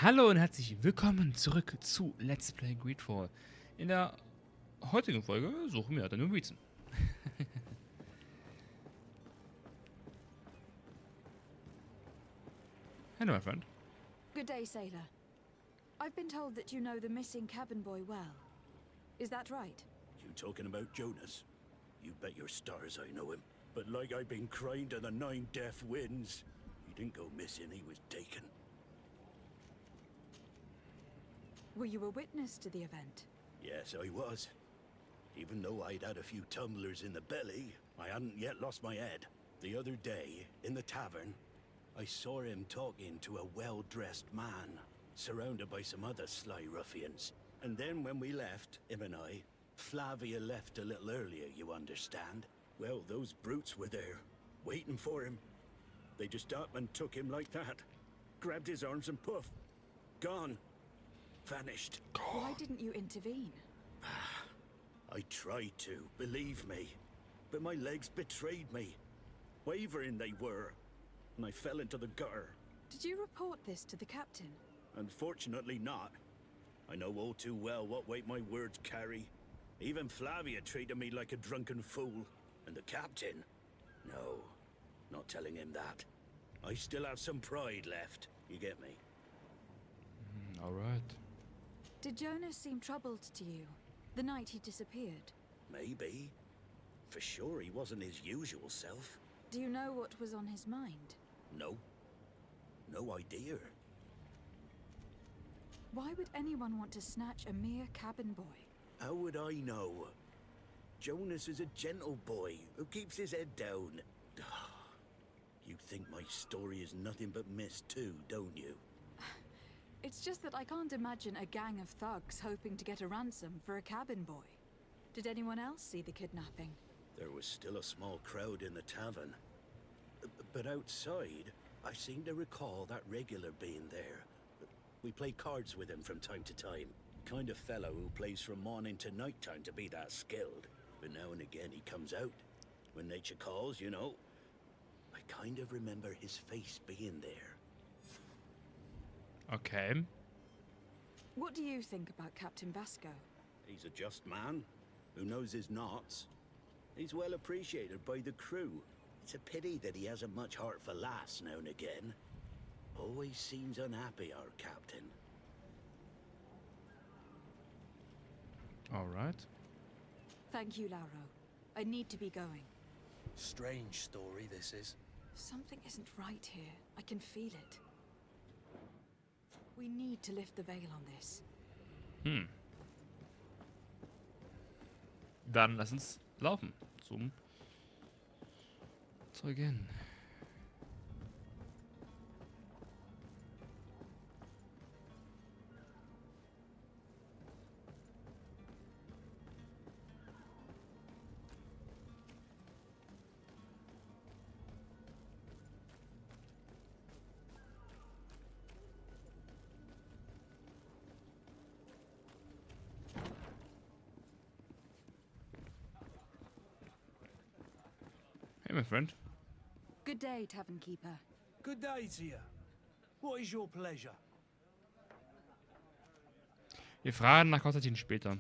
Hallo und herzlich willkommen zurück zu Let's Play Greedfall. In der heutigen Folge suchen wir nach den Novizen. Hello, my friend. Good day, sailor. I've been told that you know the missing cabin boy well. Is that right? You talking about Jonas? You bet your stars I know him. But like I've been crying to the 9 deaf winds, he didn't go missing, he was taken. Were you a witness to the event? Yes, I was. Even though I'd had a few tumblers in the belly, I hadn't yet lost my head. The other day, in the tavern, I saw him talking to a well-dressed man, surrounded by some other sly ruffians. And then when we left, him and I, Flavia left a little earlier, you understand? Well, those brutes were there, waiting for him. They just up and took him like that. Grabbed his arms and poof, gone. Vanished. Why didn't you intervene? I tried to, believe me. But my legs betrayed me. Wavering they were. And I fell into the gutter. Did you report this to the captain? Unfortunately not. I know all too well what weight my words carry. Even Flavia treated me like a drunken fool. And the captain? No, not telling him that. I still have some pride left. You get me? Alright. Did Jonas seem troubled to you the night he disappeared? Maybe. For sure he wasn't his usual self. Do you know what was on his mind? No. No idea. Why would anyone want to snatch a mere cabin boy? How would I know? Jonas is a gentle boy who keeps his head down. You think my story is nothing but mist too, don't you? It's just that I can't imagine a gang of thugs hoping to get a ransom for a cabin boy. Did anyone else see the kidnapping? There was still a small crowd in the tavern. But outside, I seem to recall that regular being there. We play cards with him from time to time. Kind of fellow who plays from morning to night time to be that skilled. But now and again he comes out. When nature calls, you know. I kind of remember his face being there. Okay. What do you think about Captain Vasco? He's a just man who knows his knots. He's well appreciated by the crew. It's a pity that he hasn't much heart for laughs now and again. Always seems unhappy, our captain. Alright. Thank you, Lauro. I need to be going. Strange story this is. Something isn't right here. I can feel it. We need to lift the veil on this. Dann lass uns laufen zum Zeugen. Hey, my friend. Good day, tavern keeper. Good day to you. What is your pleasure? Wir fragen nach Konstantin später.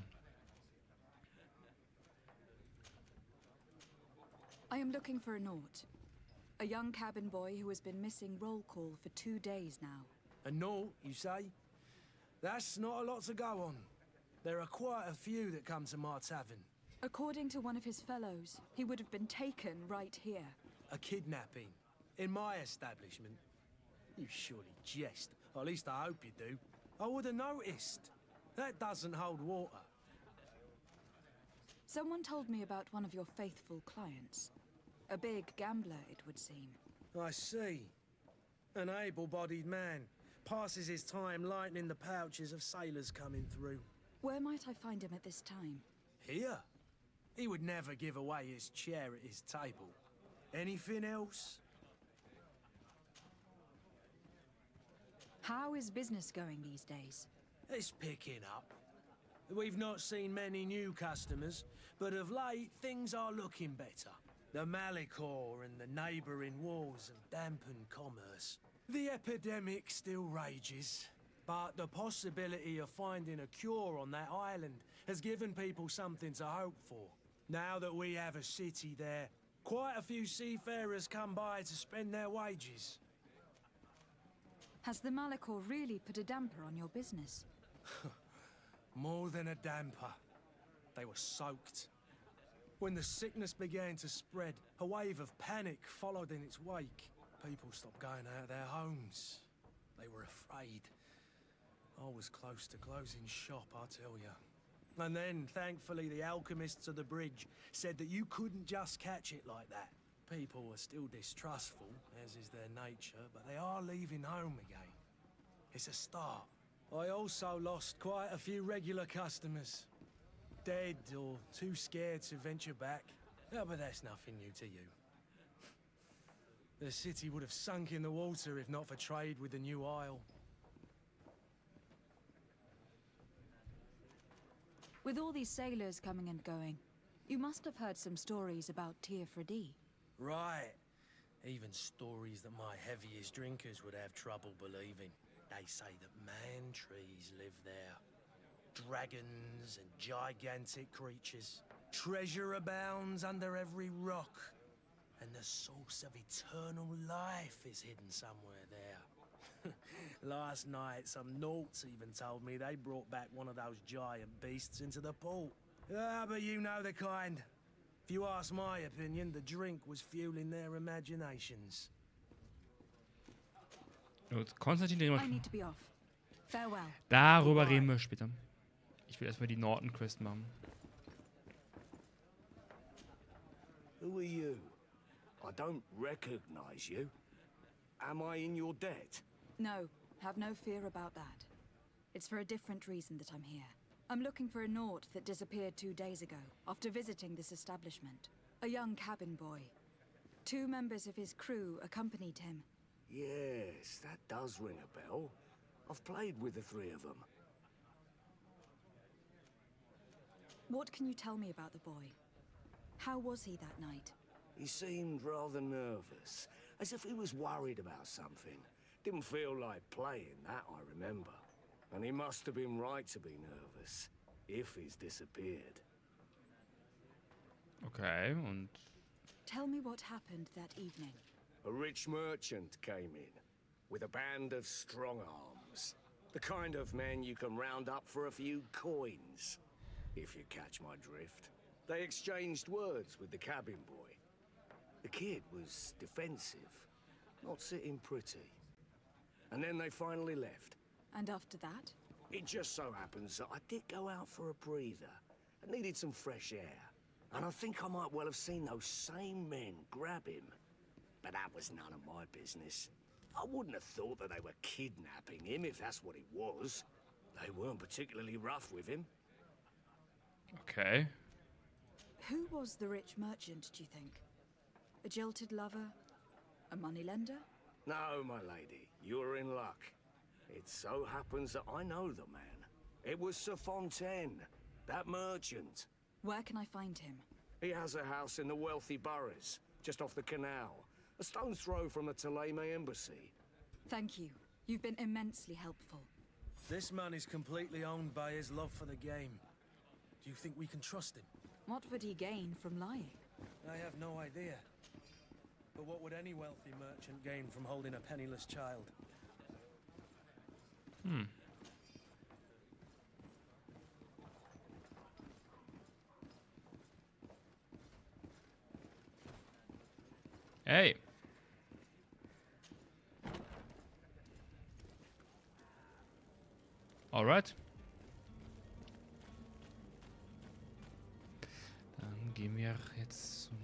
I am looking for a Naut. A young cabin boy who has been missing roll call for 2 days now. A naught, you say? That's not a lot to go on. There are quite a few that come to my tavern. According to one of his fellows, he would have been taken right here. A kidnapping. In my establishment. You surely jest. Or at least I hope you do. I would have noticed. That doesn't hold water. Someone told me about one of your faithful clients. A big gambler, it would seem. I see. An able-bodied man. Passes his time lightening the pouches of sailors coming through. Where might I find him at this time? Here? He would never give away his chair at his table. Anything else? How is business going these days? It's picking up. We've not seen many new customers, but of late things are looking better. The Malicor and the neighbouring wars have dampened commerce. The epidemic still rages. But the possibility of finding a cure on that island has given people something to hope for. Now that we have a city there, quite a few seafarers come by to spend their wages. Has the Malachor really put a damper on your business? More than a damper. They were soaked. When the sickness began to spread, a wave of panic followed in its wake. People stopped going out of their homes. They were afraid. I was close to closing shop, I tell you. And then, thankfully, the alchemists of the bridge said that you couldn't just catch it like that. People are still distrustful, as is their nature, but they are leaving home again. It's a start. I also lost quite a few regular customers. Dead or too scared to venture back. Oh, but that's nothing new to you. The city would have sunk in the water if not for trade with the new isle. With all these sailors coming and going, you must have heard some stories about Teer Fradee. Right. Even stories that my heaviest drinkers would have trouble believing. They say that man trees live there. Dragons and gigantic creatures. Treasure abounds under every rock. And the source of eternal life is hidden somewhere there. Last night, some nauts even told me they brought back one of those giant beasts into the port. Ah, but you know the kind. If you ask my opinion, the drink was fueling their imaginations. Gut, Konstantin, I need to be off. Farewell. darüber reden wir später. Ich will erstmal die Norton-Quest machen. Who are you? I don't recognize you. Am I in your debt? No, have no fear about that. It's for a different reason that I'm here. I'm looking for a Naut that disappeared 2 days ago, after visiting this establishment. A young cabin boy. 2 members of his crew accompanied him. Yes, that does ring a bell. I've played with the 3 of them. What can you tell me about the boy? How was he that night? He seemed rather nervous, as if he was worried about something. Didn't feel like playing, that I remember. And he must have been right to be nervous, if he's disappeared. Okay, und Tell me what happened that evening. A rich merchant came in, with a band of strong arms. The kind of men you can round up for a few coins, if you catch my drift. They exchanged words with the cabin boy. The kid was defensive, not sitting pretty. And then they finally left. And after that? It just so happens that I did go out for a breather. I needed some fresh air. And I think I might well have seen those same men grab him. But that was none of my business. I wouldn't have thought that they were kidnapping him if that's what it was. They weren't particularly rough with him. okay. Who was the rich merchant, do you think? A jilted lover? A moneylender? No, my lady, you're in luck. It so happens that I know the man. It was Sir Fontaine, that merchant. Where can I find him? He has a house in the wealthy boroughs, just off the canal. A stone's throw from the Theleme embassy. Thank you. You've been immensely helpful. This man is completely owned by his love for the game. Do you think we can trust him? What would he gain from lying? I have no idea. But what would any wealthy merchant gain from holding a penniless child? Hey. Alright. Dann gehen wir jetzt zum...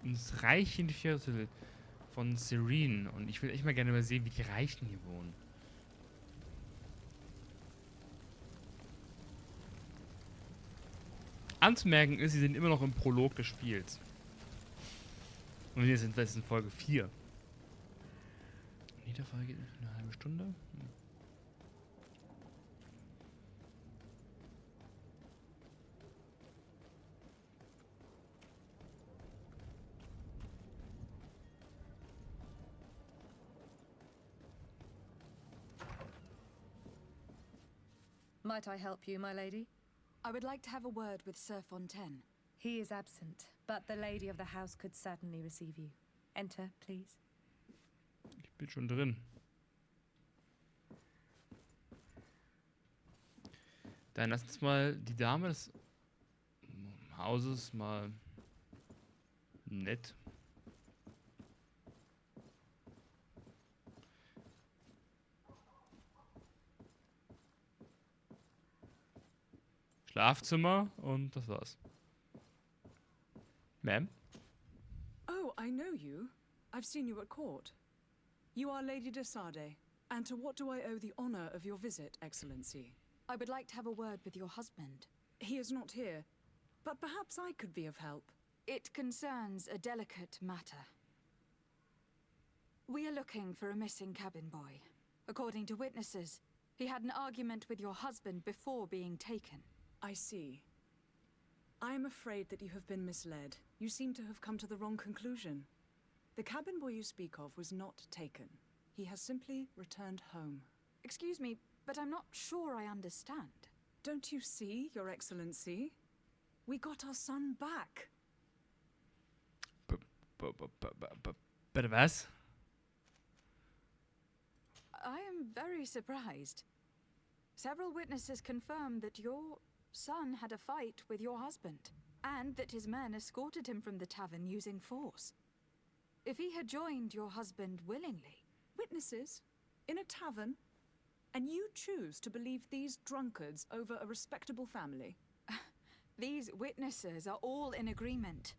ins reichen Viertel von Serene. Und ich will echt mal gerne mal sehen, wie die Reichen hier wohnen. Anzumerken ist, sie sind immer noch im Prolog des Spiels. Und wir sind jetzt in Folge 4. Jede Folge geht eine halbe Stunde. Might I help you, my lady? I would like to have a word with Sir Fontaine. He is absent, but the lady of the house could certainly receive you. Enter, please. Ich bin schon drin. Dann lass uns mal die Dame des Hauses mal nett. Schlafzimmer und das war's. Ma'am? Oh, I know you. I've seen you at court. You are Lady de Sade. And to what do I owe the honor of your visit, Excellency? I would like to have a word with your husband. He is not here, but perhaps I could be of help. It concerns a delicate matter. We are looking for a missing cabin boy. According to witnesses, he had an argument with your husband before being taken. I see. I am afraid that you have been misled. You seem to have come to the wrong conclusion. The cabin boy you speak of was not taken. He has simply returned home. Excuse me, but I'm not sure I understand. Don't you see, Your Excellency? We got our son back. Bitte was? I am very surprised. Several witnesses confirmed that your son had a fight with your husband, and that his men escorted him from the tavern using force. If he had joined your husband willingly... Witnesses? In a tavern? And you choose to believe these drunkards over a respectable family? These witnesses are all in agreement,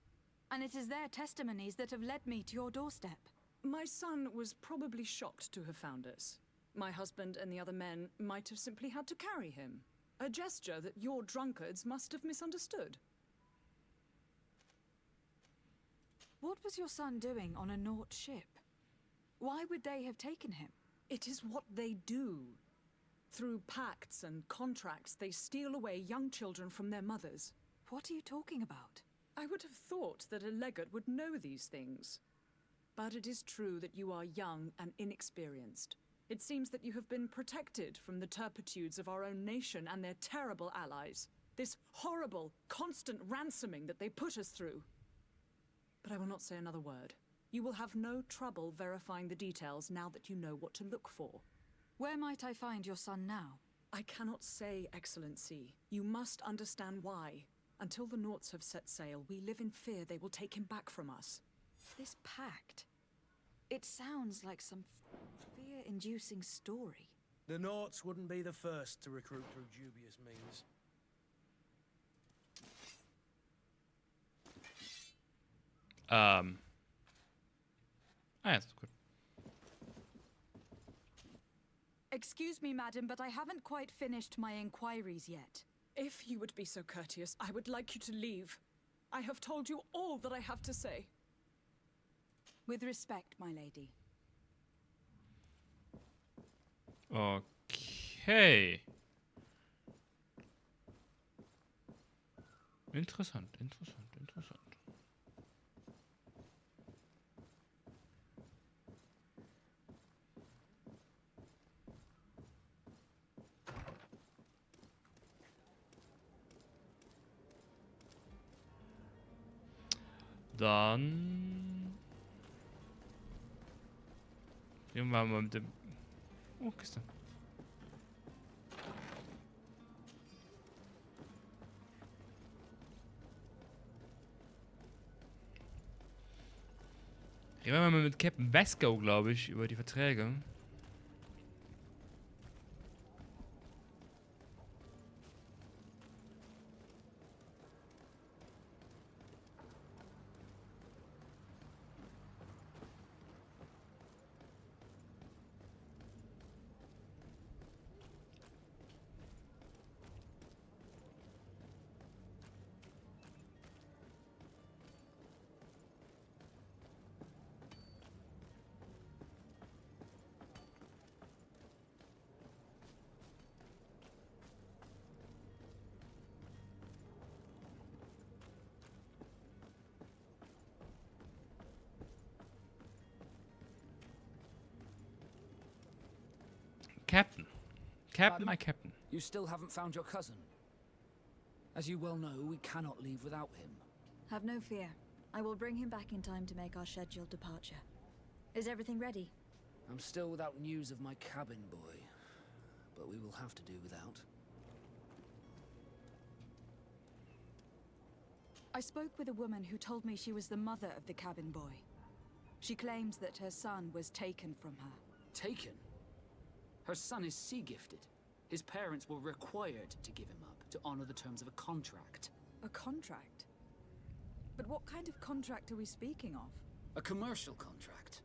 and it is their testimonies that have led me to your doorstep. My son was probably shocked to have found us. My husband and the other men might have simply had to carry him. A gesture that your drunkards must have misunderstood. What was your son doing on a Naut ship? Why would they have taken him? It is what they do. Through pacts and contracts, they steal away young children from their mothers. What are you talking about? I would have thought that a legate would know these things. But it is true that you are young and inexperienced. It seems that you have been protected from the turpitudes of our own nation and their terrible allies. This horrible, constant ransoming that they put us through. But I will not say another word. You will have no trouble verifying the details now that you know what to look for. Where might I find your son now? I cannot say, Excellency. You must understand why. Until the Nauts have set sail, we live in fear they will take him back from us. This pact... It sounds like some fear-inducing story. The Nauts wouldn't be the first to recruit through dubious means. Yes, gut. Excuse me, madam, but I haven't quite finished my inquiries yet. If you would be so courteous, I would like you to leave. I have told you all that I have to say. With respect, my lady. Okay. Interessant, interessant, interessant. Dann gehen wir mal mit dem... Oh, Kiste. Reden wir mal mit Captain Vasco, glaube ich, über die Verträge. Captain. Captain, my captain. You still haven't found your cousin. As you well know, we cannot leave without him. Have no fear. I will bring him back in time to make our scheduled departure. Is everything ready? I'm still without news of my cabin boy, but we will have to do without. I spoke with a woman who told me she was the mother of the cabin boy. She claims that her son was taken from her. Taken? Her son is sea-gifted. His parents were required to give him up to honor the terms of a contract. A contract? But what kind of contract are we speaking of? A commercial contract.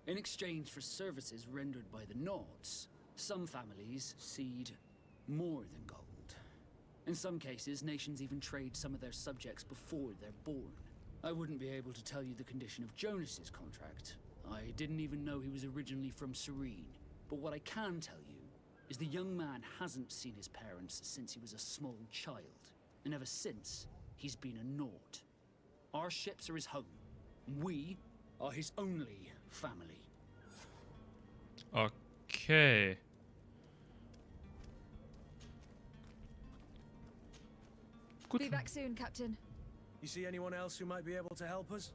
In exchange for services rendered by the Nords, some families cede more than gold. In some cases, nations even trade some of their subjects before they're born. I wouldn't be able to tell you the condition of Jonas's contract. I didn't even know he was originally from Serene. But what I can tell you is the young man hasn't seen his parents since he was a small child. And ever since, he's been a Nord. Our ships are his home. We are his only family. Okay. Gut. Be back soon, Captain. You see anyone else who might be able to help us?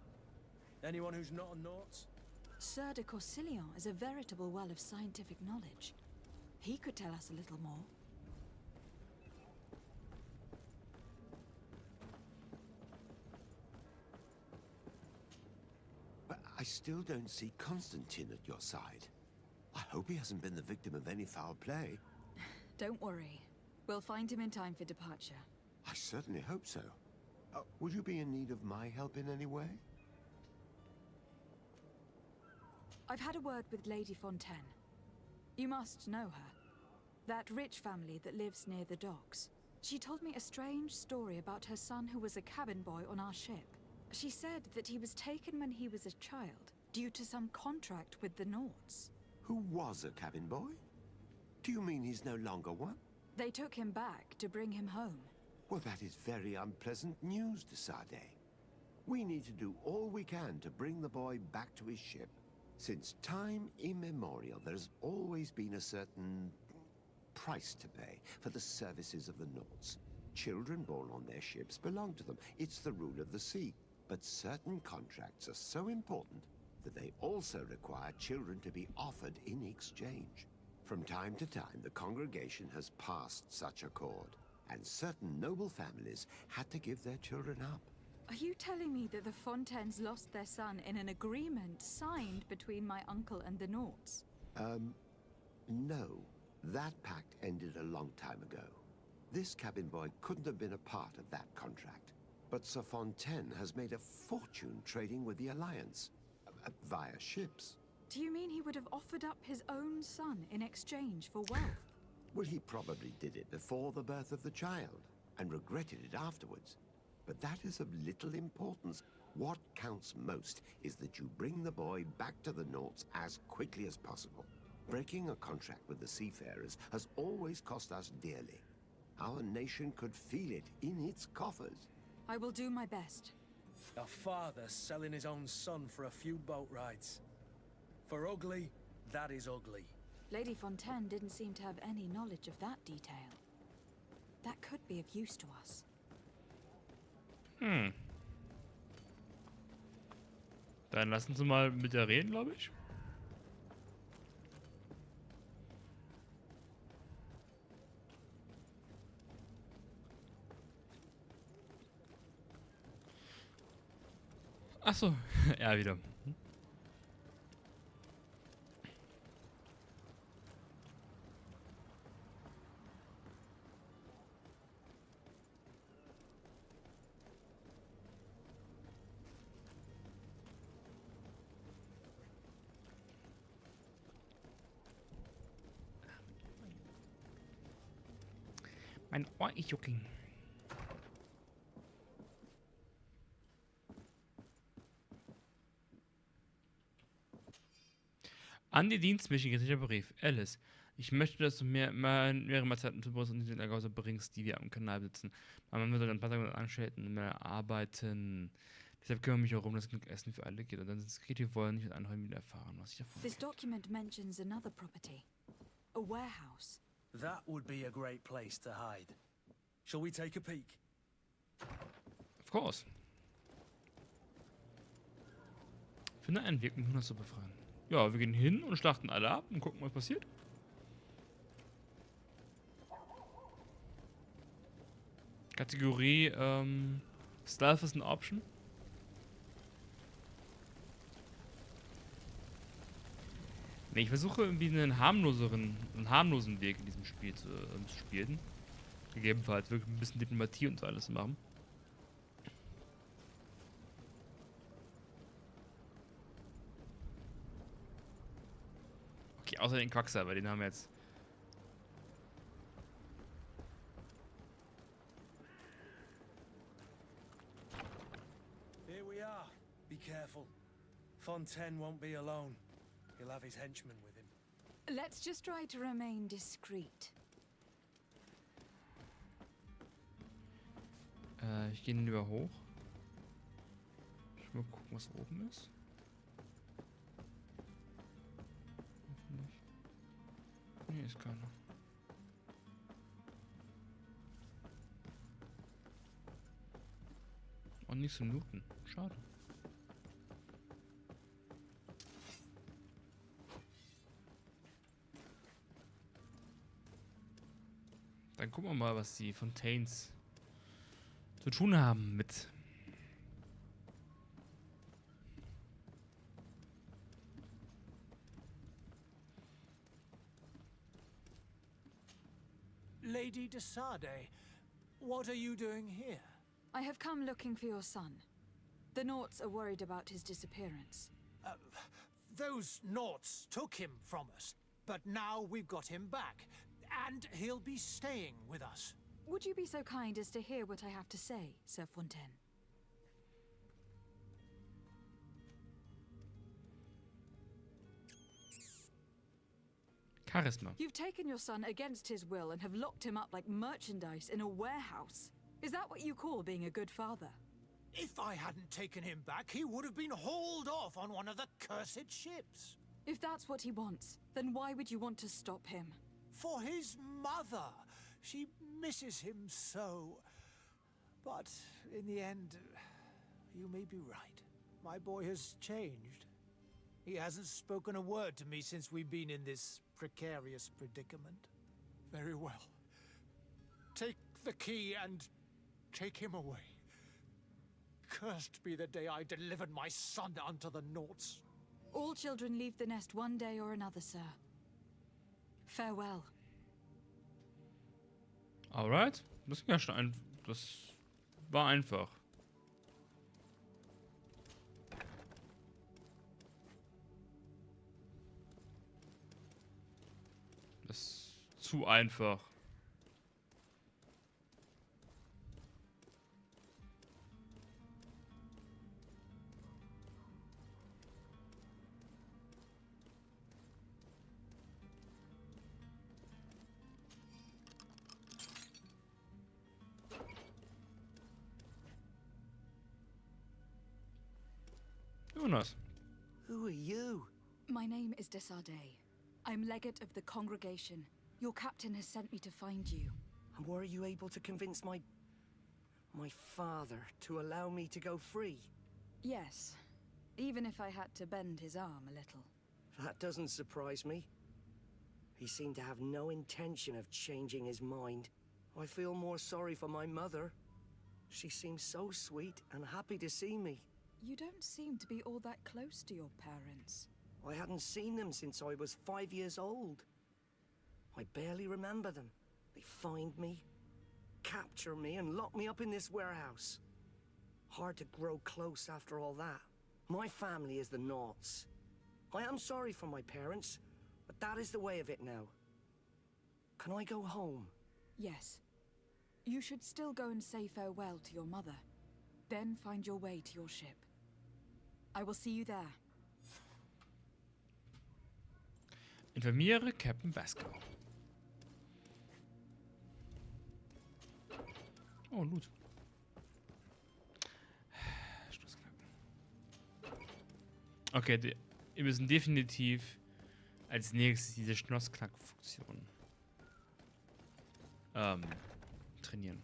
Anyone who's not a Naut? Sir de Corsilion is a veritable well of scientific knowledge. He could tell us a little more. But I still don't see Constantine at your side. I hope he hasn't been the victim of any foul play. Don't worry. We'll find him in time for departure. I certainly hope so. Would you be in need of my help in any way? I've had a word with Lady Fontaine. You must know her. That rich family that lives near the docks. She told me a strange story about her son who was a cabin boy on our ship. She said that he was taken when he was a child, due to some contract with the Nords. Who was a cabin boy? Do you mean he's no longer one? They took him back to bring him home. Well, that is very unpleasant news, de Sade. We need to do all we can to bring the boy back to his ship. Since time immemorial, there's always been a certain price to pay for the services of the Nords. Children born on their ships belong to them. It's the rule of the sea. But certain contracts are so important that they also require children to be offered in exchange. From time to time, the congregation has passed such accord, and certain noble families had to give their children up. Are you telling me that the Fontaines lost their son in an agreement signed between my uncle and the Nords? No. That pact ended a long time ago. This cabin boy couldn't have been a part of that contract. But Sir Fontaine has made a fortune trading with the Alliance, via ships. Do you mean he would have offered up his own son in exchange for wealth? Well, he probably did it before the birth of the child, and regretted it afterwards. But that is of little importance. What counts most is that you bring the boy back to the Nords as quickly as possible. Breaking a contract with the seafarers has always cost us dearly. Our nation could feel it in its coffers. I will do my best. A father selling his own son for a few boat rides. For ugly, that is ugly. Lady Fontaine didn't seem to have any knowledge of that detail. That could be of use to us. Dann lassen Sie mal mit der reden, glaube ich. Ach so, ja wieder. Mein Ohr ist jucking. An die Dienstmädchen geht der Brief. Alice, ich möchte, dass du mir mehrere Mahlzeiten zu Brust und die Lagerhäuser bringst, die wir am Kanal sitzen. Mein Mann wird ein paar Tage mit Angestellten mehr arbeiten. Deshalb kümmere ich mich auch um, dass genug Essen für alle geht. Und dann sind Greedfall nicht mit Anheuern wieder erfahren, was ich davon This document mentions another property. A warehouse. That would be a great place to hide. Shall we take a peek? Of course. Finde einen Weg, um Hunde zu befreien. Ja, wir gehen hin und schlachten alle ab und gucken, was passiert. Kategorie Stealth ist eine Option. Nee, ich versuche irgendwie einen harmlosen Weg in diesem Spiel zu spielen. Gegebenenfalls wirklich ein bisschen Diplomatie und so alles zu machen. Okay, außer den Quacksalber, den haben wir jetzt. Here we are. Be careful. Fontaine won't be alone. He'll have his henchmen with him. Let's just try to remain discreet. Ich gehe lieber hoch. Ich will mal gucken, was oben ist. Hoffentlich. Nee, ist keiner. Und nichts zum Looten. Schade. Dann gucken wir mal, was die Fontaines zu tun haben mit. Lady de Sade, what are you doing here? I have come looking for your son. The Naughts are worried about his disappearance. Those Naughts took him from us, but now we've got him back, and he'll be staying with us. Would you be so kind as to hear what I have to say, Sir Fontaine? Charisma. You've taken your son against his will and have locked him up like merchandise in a warehouse. Is that what you call being a good father? If I hadn't taken him back, he would have been hauled off on one of the cursed ships. If that's what he wants, then why would you want to stop him? For his mother. She misses him so. But in the end, you may be right. My boy has changed. He hasn't spoken a word to me since we've been in this precarious predicament. Very well. Take the key and take him away. Cursed be the day I delivered my son unto the Naughts. All children leave the nest one day or another, sir. Farewell. Alright. Das ging ja schon das war einfach. Das ist zu einfach. Jonas. Who are you? My name is de Sade. I'm legate of the congregation. Your captain has sent me to find you. And were you able to convince my father to allow me to go free? Yes, even if I had to bend his arm a little. That doesn't surprise me. He seemed to have no intention of changing his mind. I feel more sorry for my mother. She seems so sweet and happy to see me. You don't seem to be all that close to your parents. I hadn't seen them since I was 5 years old. I barely remember them. They find me, capture me, and lock me up in this warehouse. Hard to grow close after all that. My family is the Naughts. I am sorry for my parents, but that is the way of it now. Can I go home? Yes. You should still go and say farewell to your mother. Then find your way to your ship. I will see you there. Informiere Captain Vasco. Oh, Loot. Okay, wir müssen definitiv als nächstes diese Schnossknack-Funktion trainieren.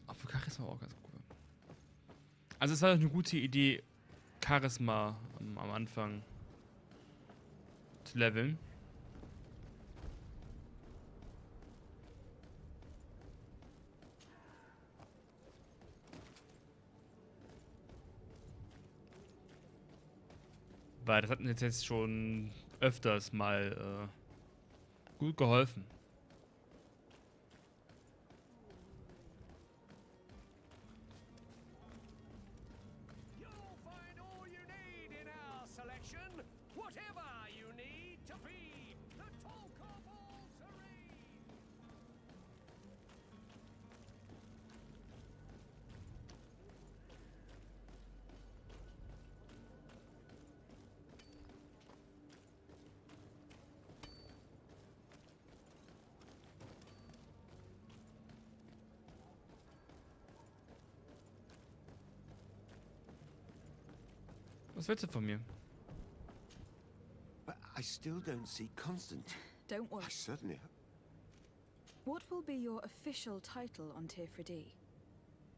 Auch für Charisma war auch ganz cool. Also es war eine gute Idee, Charisma am Anfang zu leveln. Weil das hat mir jetzt schon öfters mal gut geholfen. Was willst du von mir? But I still don't see Constantine. Don't worry. I certainly... What will be your official title on Teer Fradee?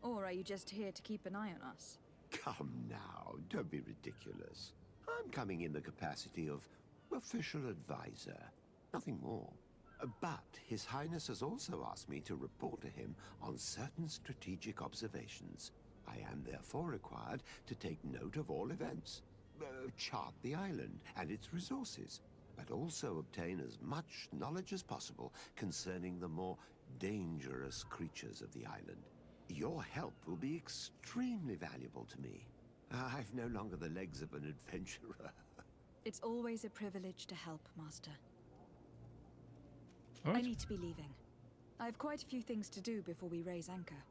Or are you just here to keep an eye on us? Come now, don't be ridiculous. I'm coming in the capacity of official advisor. Nothing more. But His Highness has also asked me to report to him on certain strategic observations. I am therefore required to take note of all events, chart the island and its resources, but also obtain as much knowledge as possible concerning the more dangerous creatures of the island. Your help will be extremely valuable to me. I've no longer the legs of an adventurer. It's always a privilege to help, Master. What? I need to be leaving. I have quite a few things to do before we raise anchor.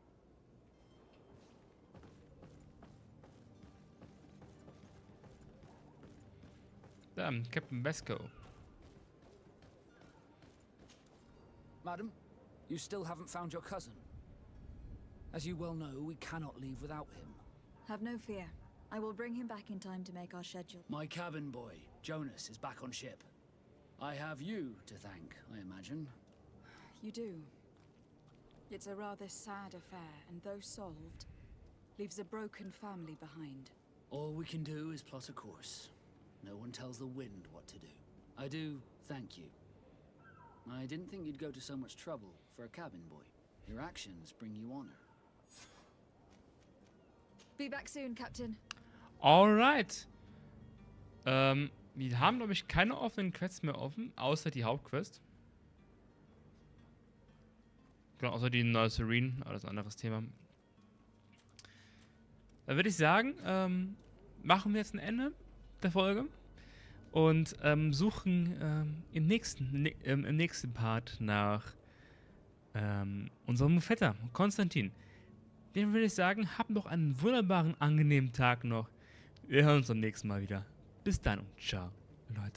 Damn, Captain Besco. Madam, you still haven't found your cousin. As you well know, we cannot leave without him. Have no fear. I will bring him back in time to make our schedule. My cabin boy, Jonas, is back on ship. I have you to thank, I imagine. You do. It's a rather sad affair, and though solved, leaves a broken family behind. All we can do is plot a course. No one tells the wind what to do. I do thank you. I didn't think you'd go to so much trouble for a cabin boy. Your actions bring you honor. Be back soon, Captain. Alright. Wir haben, glaube ich, keine offenen Quests mehr offen, außer die Hauptquest. Genau, außer die Nursery, aber das ist ein anderes Thema. Da würde ich sagen, machen wir jetzt ein Ende der Folge und suchen im nächsten Part nach unserem Vetter, Konstantin. Den würde ich sagen, habt noch einen wunderbaren, angenehmen Tag noch. Wir hören uns beim nächsten Mal wieder. Bis dann und ciao, Leute.